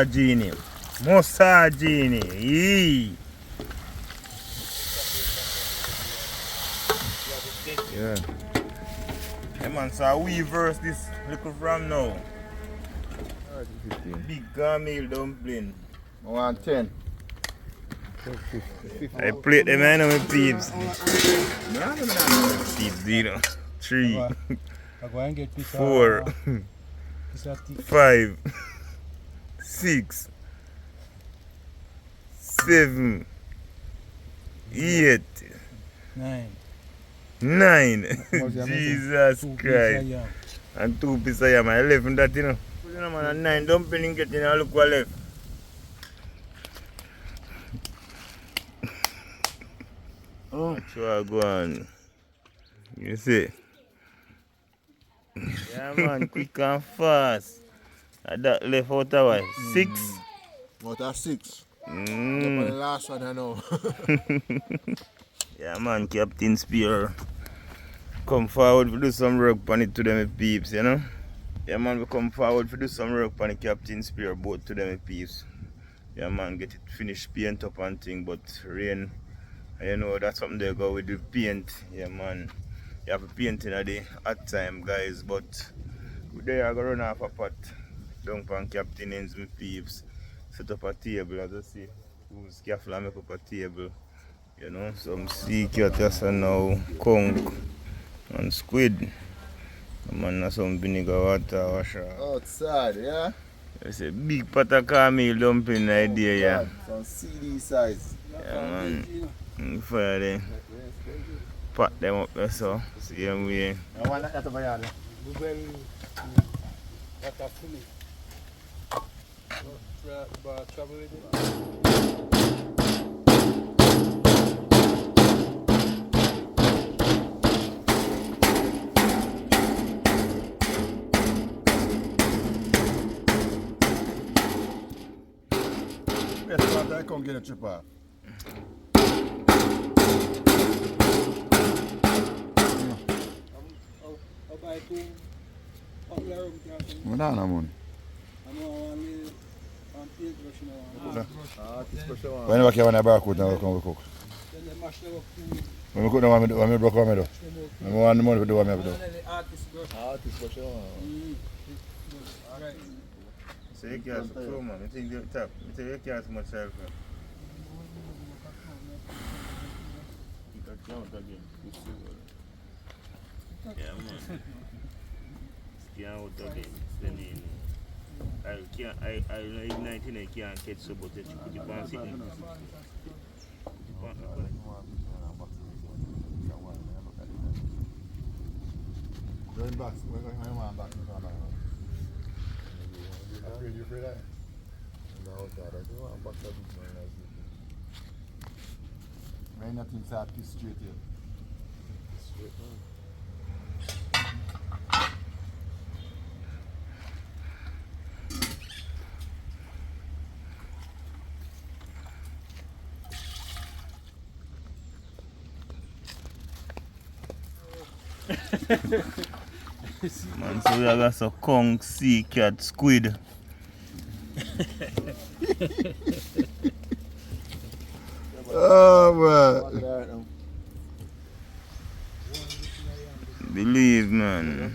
Genie. Mosa Genie. Yee. Yeah. Hey man, so we verse this little from now. Big cornmeal dumpling. 110. I plate them I know my peeps. Peeps, you know. 3, 4, 5, 6, 7, 8, 9. Jesus Christ. And 2 pieces of yam. I left in that, you know. You know, man, and 9 dumpling get in and look what left. Oh, sure, go on. You see? Yeah, man, quick and fast. That left out of what? 6? Out of 6. The last one I know. Yeah, man, Captain Spear. Come forward to do some work on it to them peeps, you know? Yeah, man, we come forward to do some work on the Captain Spear boat to them peeps. Yeah, man, get it finished, paint up and thing, but rain. You know, that's something they go with the paint. Yeah, man. You have a painting at the hot time, guys, but they are going to run off a pot. Don't pan Captain ends with peeps. Set up a table, as you see. Who's careful and make up a table. You know, some sea catches now, conch and squid. Man, some vinegar water washer. Outside, yeah? There's a big pot of cornmeal dumpling idea, yeah. Some CD size. Yeah, man. Fire them. Pat them up there, so. Same way. I want that to buy all. Yes, but I can't get a chip off. Wala naman. When I came on the barcode now, I come cook. When I cook now, I broke what I do. I want the money to do what I do. So you can't flow, man. You think you tap. You think you can't much self. You can count again. Yeah, man. Scan out again. Then in. I ignite in it, can't catch so, but you put it on sitting. Going back, we're going back. Afraid you afraid of that? No, God, I don't want back to this one. May nothing start this straight here. Straight, man. Man, so we have got some conch, sea cat, squid. Oh, man. Believe, man.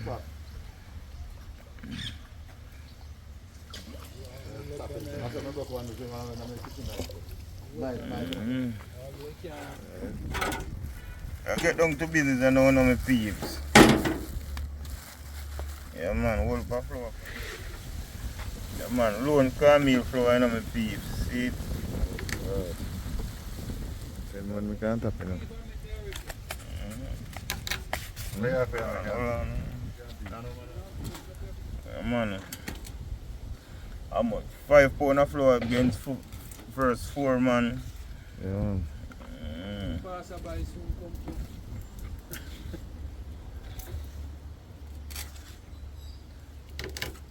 I get down to business and now know my peeps. Yeah, man, whole for flour. Yeah, man, loan cornmeal flour and know my peeps. See it? Same one we can't tap it. Yeah, man. How much? 5 pounds of flour against first 4, man. Yeah.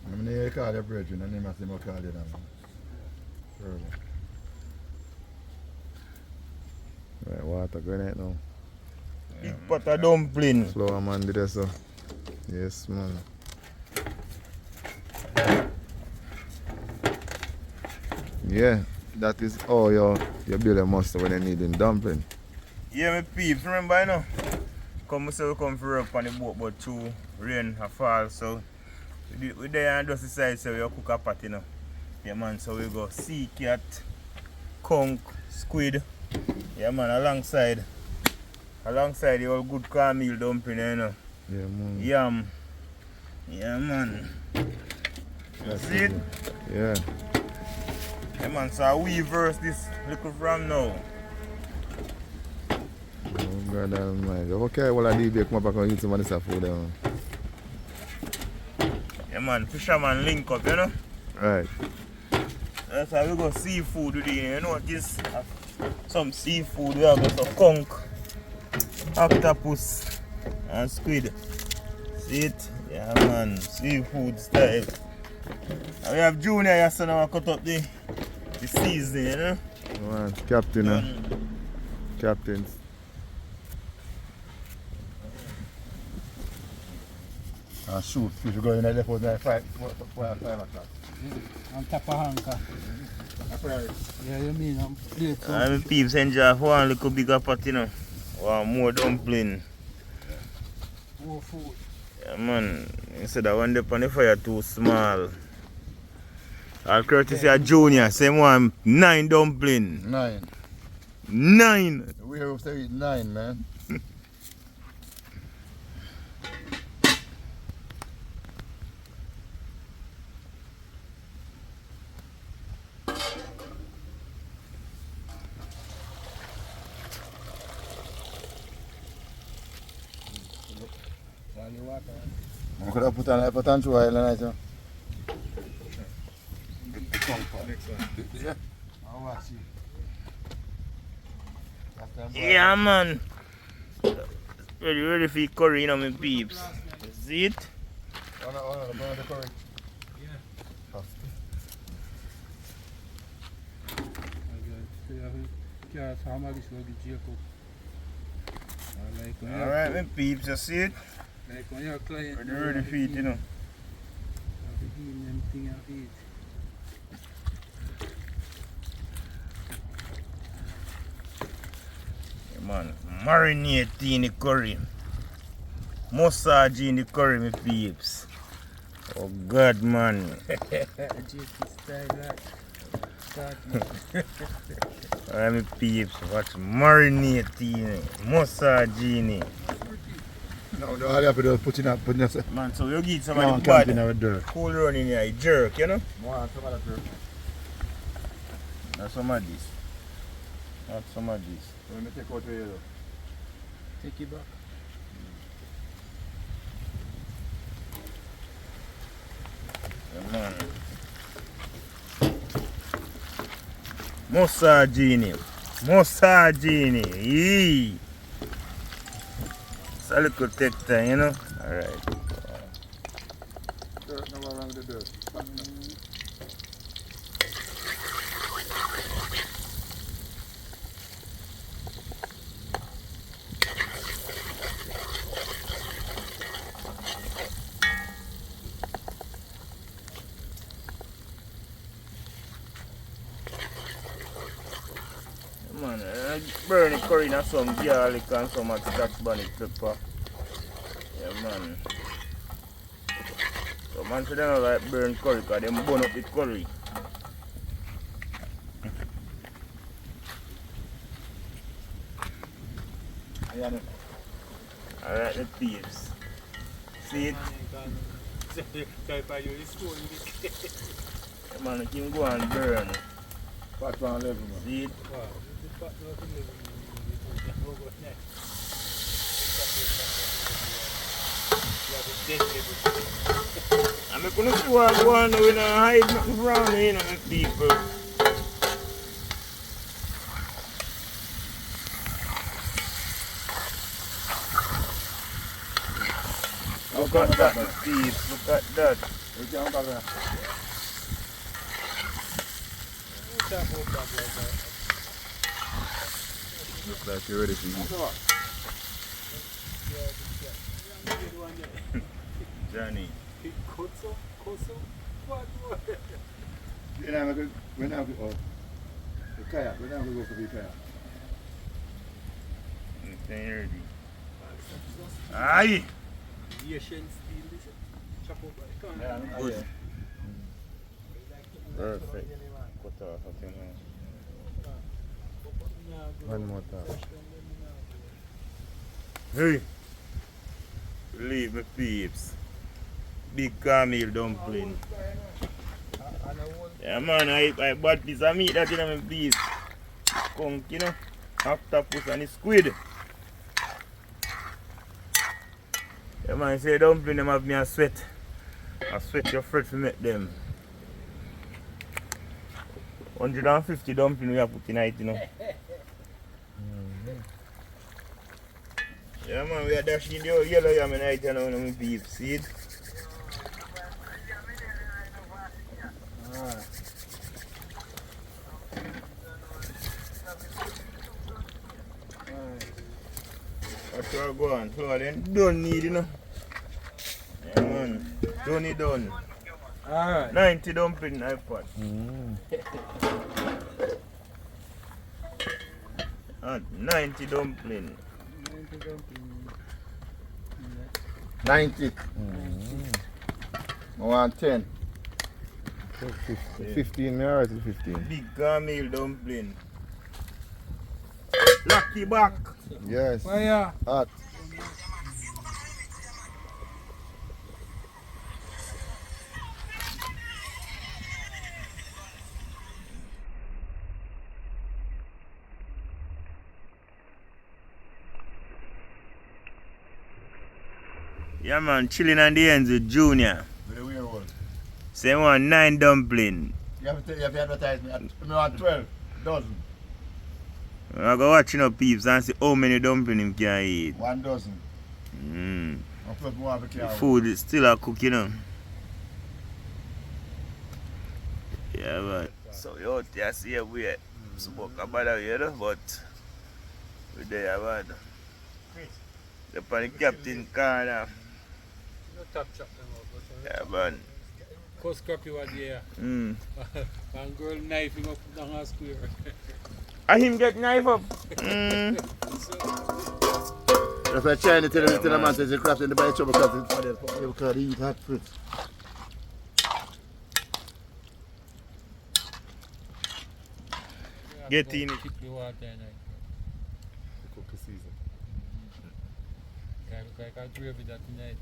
I'm going to call your brethren and then I say I'll call you now. Right, water going out now. Big pot of dumpling. Flour man did that so. Yes man. Yeah, that is how you build a monster when you need in dumpling. Yeah, me peeps, remember you know? Come say we come for work on the boat, but through rain and fall, so we there and just decide so we cook a pot, you know. Yeah man, so we go sea cat, conch, squid. Yeah man, alongside the old good cornmeal dumpling, you know. Yeah, man. Yum. Yeah man. That's See it? Yeah. Yeah man, so we verse this little from now. Oh God almighty. Okay, well I did come back and eat some of this food there. Yeah man, fisherman link up, you know. Right. That's how we go seafood today, you know. This some seafood we have so conch, octopus and squid. See it? Yeah man, seafood style. And we have Junior here so now cut up the seasoning, you know. Man, captain, captains. Shoot, fish go in there for 5 o'clock. On top of anchor. Yeah, you mean I'm plate. I'm peeps enjoy one little bigger pot, you know. Wow, more dumpling. More food. Yeah man, instead of one day on the fire too small. I'll courtesy of Junior, same one, 9 dumpling. 9. 9! We have to eat 9, man. I could have put on 2 oil and I yeah. I'll watch you. Yeah man. Ready for your curry, you know, my peeps. See it? The curry. Alright, my peeps, you see it? Like when your client Ready for it, you know. Yeah, man, marinate in the curry. Massage in the curry, my peeps. Oh God, man. Alright, my peeps, watch marinate in it. Massage in it. No, all you have to do is put in that. Man, so you get some No, of the bad with dirt. cool run in here, jerk, you know? More some of that dirt. That's some of this. That's some of this. Let me take out the yellow. take it back. Yeah, man. Massagini. Massagini. Yee. It's a little take time, you know? Alright. Dirt, no wrong with the dirt. Man, burn the curry in some garlic and some scotch bonnet pepper. Yeah, man. So man, so they don't like burn curry because they burn up the curry. Alright, the thieves. See it? Yeah, man, you can go and burn. Part 1 level, man. See it? I'm going to see what I'm going to do. Hide nothing from me, you know, the people. Look at that, thieves. Look at that. Looks like you're ready for you. Johnny. When I go, the kayak, when I go for the kayak. Anything ready? Aye! Asian steel, this is. Chop up by the corner. Yeah, Good. Perfect. Cut off, I think. One more time. Hey! Leave me peeps. Big cornmeal dumpling. Yeah man, I bought piece of meat that in my piece. Skunk, you know. Octopus and the squid. Yeah man, say dumpling them have me a sweat. I sweat your fret to make them. 150 dumpling we have put tonight, you know. Yeah man, we are dashing the old yellow yam tonight, you know, when we beef seed. That's what I go on. So then, don't need, you know. Yeah man, don't need done. Alright. 90 dumpling I put. 90 dumpling. 90. I want 10. 15, me alright with 15. Big cornmeal dumpling. Lucky back. Yes. Fire. Hot. Yeah man, chilling on the ends with Junior. With the weird one. Say one 9 dumpling. You have to advertise me. I want 12 dozen. I go watching up peeps and see how many dumpling him can eat. 1 dozen. Mm. I'll put more of The food is still a cook, you know. Yeah man. So you out there see we smoke about that, you know, but we there man. The pan captain corner. No top chop them up. Yeah man. Cause scrappy was there. Mm. And girl knife him up down a square. I him get knife up. Mm. That's why China tell the man says he crafts in the bite shop because he eat hot fruit. Get in it. Keep the water in it. Cook the season. I can gravy that tonight.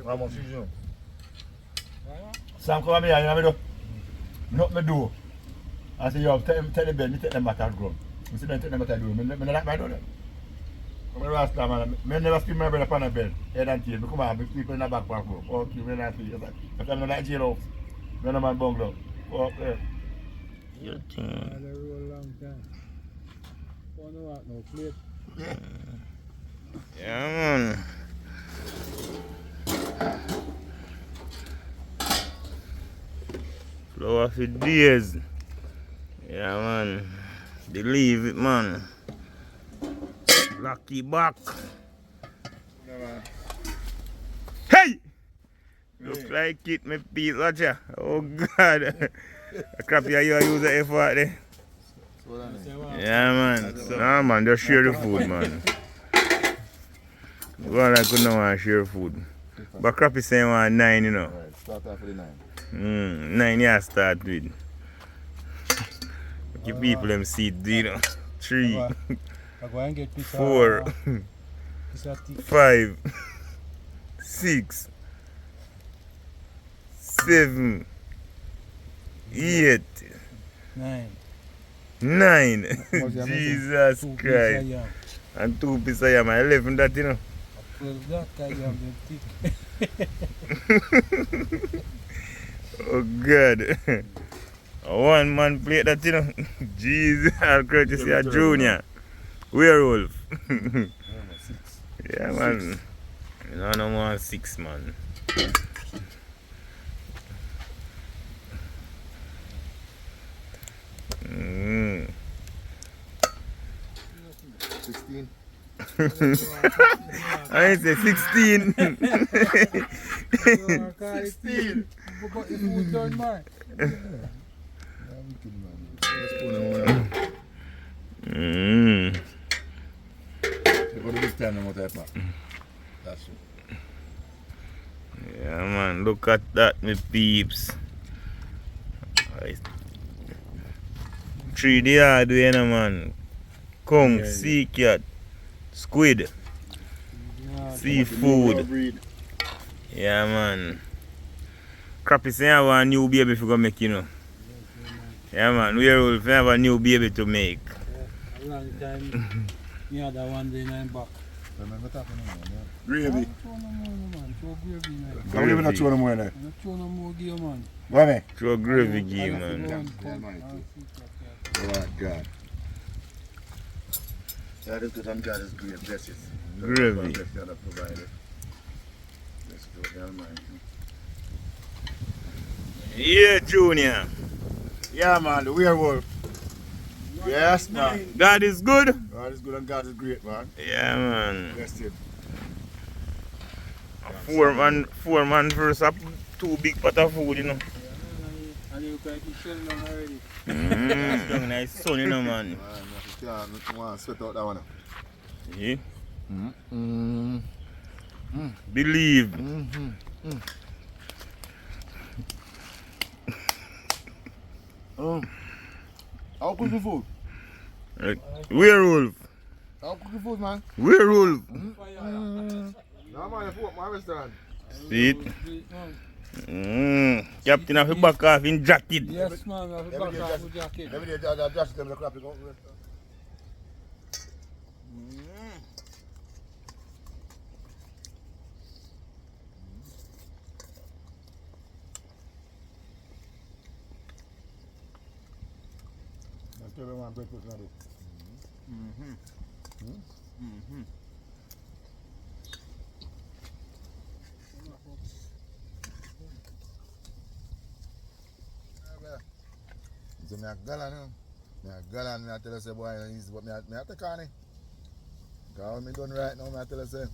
How much is you? Right? Sam come here, you know what me do? I say, yo, tell the bed, me take them back and grow. I say, don't take them back and do. Me not like my do them. I'm going to man. Me never sleep my bed upon a bed, head and tail. Me come out, me sleep in the back park room. Okay, me not sleep. Because I'm not like jail house. Me no man bungalow. Okay. Your I thing. had a real long time. Don't know what no plate. Yeah man. Flower for days. Yeah man. Believe it man. Lucky back. Hey! Look like it, me piece, watch ya. Oh God. A crappy you use the effort there. Yeah man. Nah man, just share the food man. Well, I couldn't want to share food. But crappy saying one 9, you know. Right, start off with the 9. 9 yeah start with. Give people them seat, you know. 3, I go and get piece 4, piece of thick. 5, 6, 7, 8, 9. 9. What's your Jesus Two piece of Christ. yam. And 2 pieces of yam, 11 that, you know. 12 that kind of them thick. Oh God. A 1 man plate that, you know. Jesus, I'll courtesy a Junior. Werewolf. Yeah man. No more 6 man. Mm. 16. I say 16. 16. But the food done, man. Mm. What this time no more type man. That's it. Yeah man, look at that my peeps. Right. 3D hard way you know, man. Kong, Yeah, sea cat, squid, seafood. Yeah man. Crappie say I have a new baby for go make you know. Yeah man, werewolf have a new baby to make. A long time. Me had that one day in my back. Gravy. Show no more, man. Show gravy, man. I'm even not showing them where there. Not show no more gear, man. Why me? Throw gravy game man. Oh God. God is good and God is great. Bless it. Gravy. Bless God have provided. Let's go down, man. Yeah, Junior. Yeah, man, the werewolf. Yes, man. God is good. God is good and God is great, man. Yeah man. Bless it. Four man versus a 2 big pot of food, you know. And you look like you shell down already. It's down nice sun, you know, man. I want to sweat out that one. See? Believe. How cook the food? Werewolf. How cook the food, man? Werewolf. No, man, the food, my restaurant. See it? Captain of the back off in jacket. Yes, man. I have a back off with jacket. Every day, I just them the crap. Let's tell everyone breakfast now. So me a galan, me a galan. Me a tell you say boy, is what me a take on it. Cause when me done right now, me a tell you say,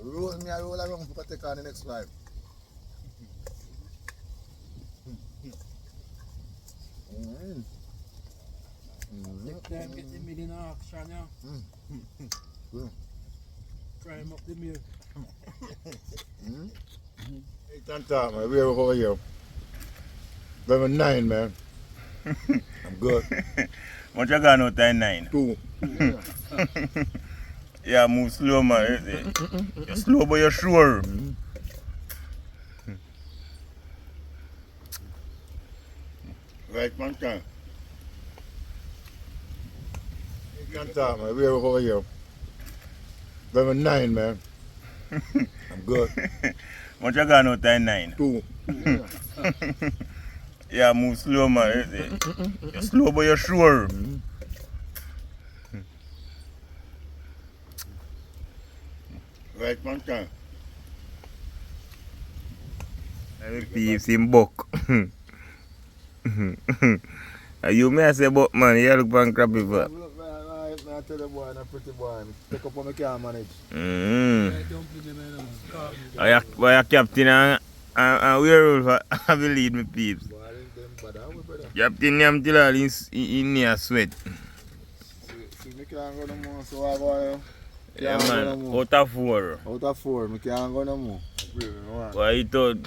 roll around for take on the next 5. Next time, get the meat in action, yeah. Prime up the milk. Hey, Tanta, man, we are over here. Level 9, man. I'm good. What you got out of 9? 2. Yeah, move slow, man. You're slow, but you're sure. Right, man, time. Hey, Tanta, man, we are over here. Level 9, man. I'm good. What you got out of 9? 2. Yeah, move slow, man. You're slow, but you're sure. Right, man, time. Peeps in buck. You may say buck, man. You look for crappy, but. Look, man, I tell the boy, I'm a pretty boy. Take up on me can't manage. I captain and werewolf have to lead me peeps. Captain name till all in near sweat. See, me can't go no more, so I go. Yeah man, out of 4. Out of 4, me can't go no more. Why you thought?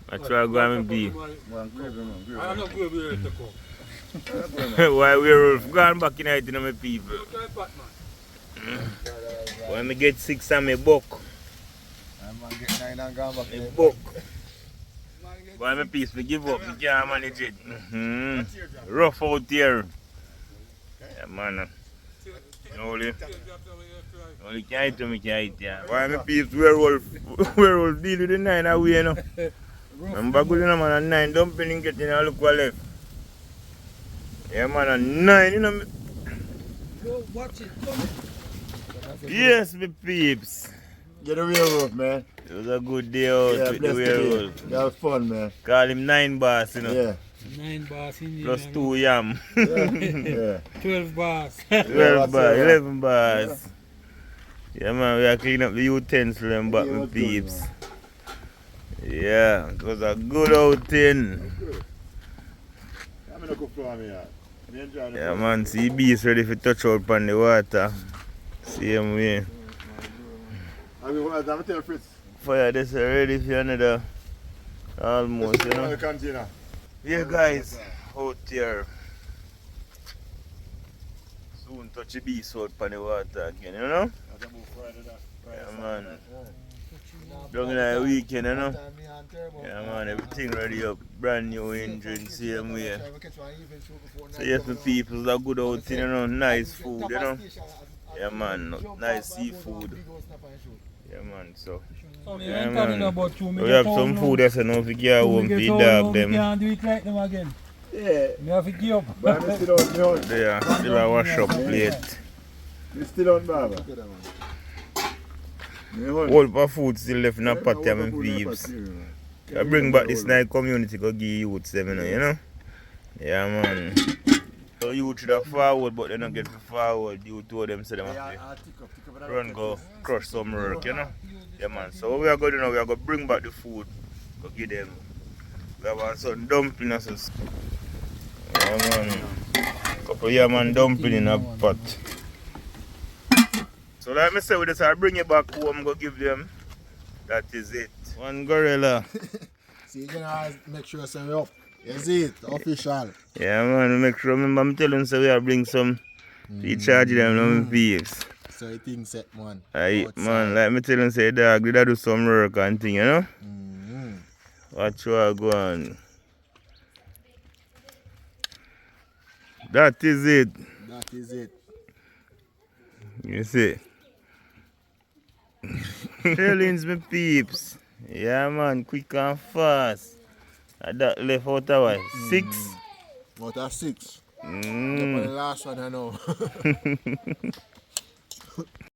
I try to go and be. I don't know where we're to go. Why werewolf gone back in it, you know, my people. When me get 6 and me buck. I'm gonna get 9 and gone back. Me buck. Why my piece me give up, me can't manage it. Rough out here. Yeah man. Only can't eat, me can't eat, yeah. Why my piece werewolf deal with the 9 away, you know. I'm back with man at 9, dumpling getting a look what left. Yeah man at 9, you know me. Go watch it, come. Yes, me peeps. Get a werewolf, man. It was a good day out with the werewolf. That was fun, man. Call him 9 bars, you know. Yeah. 9 bars in there. Plus 2 yam. Yeah. 12 bars. 12 bars, 11 bars. Yeah man, we are cleaning up the utensils and back, me peeps. Yeah, it was a good outing. I'm gonna go for me, yeah. Me enjoy the Yeah, fun. man, see bees ready for touch out on the water. Same way. I mean, I'm telling you, Fritz. Fire this ready for another almost, you know. The container. Yeah, guys, out here. Soon touch the bees out on the water again, you know. Yeah, man. Down in the weekend, you know. Yeah, man, everything ready up. Brand new engine, same way. So, yes, the people are good outing, you know. Nice food, you know. Yeah, man, nice seafood. Yeah, man, so. Yeah, man. We have some food that's enough to get home for the dog, them. We can't do it like them again. Yeah. We have to give up. But I'm still on, you know. They are still a wash up plate. You still on, Baba? All for food still left in a pot, yeah, my peeps. I bring back this night community, go give youths them, you know. Yeah, man. So youth should have forward, but they don't get forward. You told them, say them have to run, go crush some work, you know. Yeah, man. So what we are going to do now, we are going to bring back the food, go give them. We have some dumpling as well. Yeah, man. Couple of man dumpling in a pot. So like I said, we just bring it back home, go give them. That is it. One gorilla. So you gonna make sure say we up. Is it official? Yeah, man, make sure, remember I'm telling you, so we are bring some to charge them on peeps. So you think set man. Alright, man, like me tell you, say dog, did I do some work and thing, you know? Watch what I go on. That is it. That is it. You see? Chillings, my peeps. Yeah, man, quick and fast. That left out of what? 6? Out of 6. Mm. The last one I know.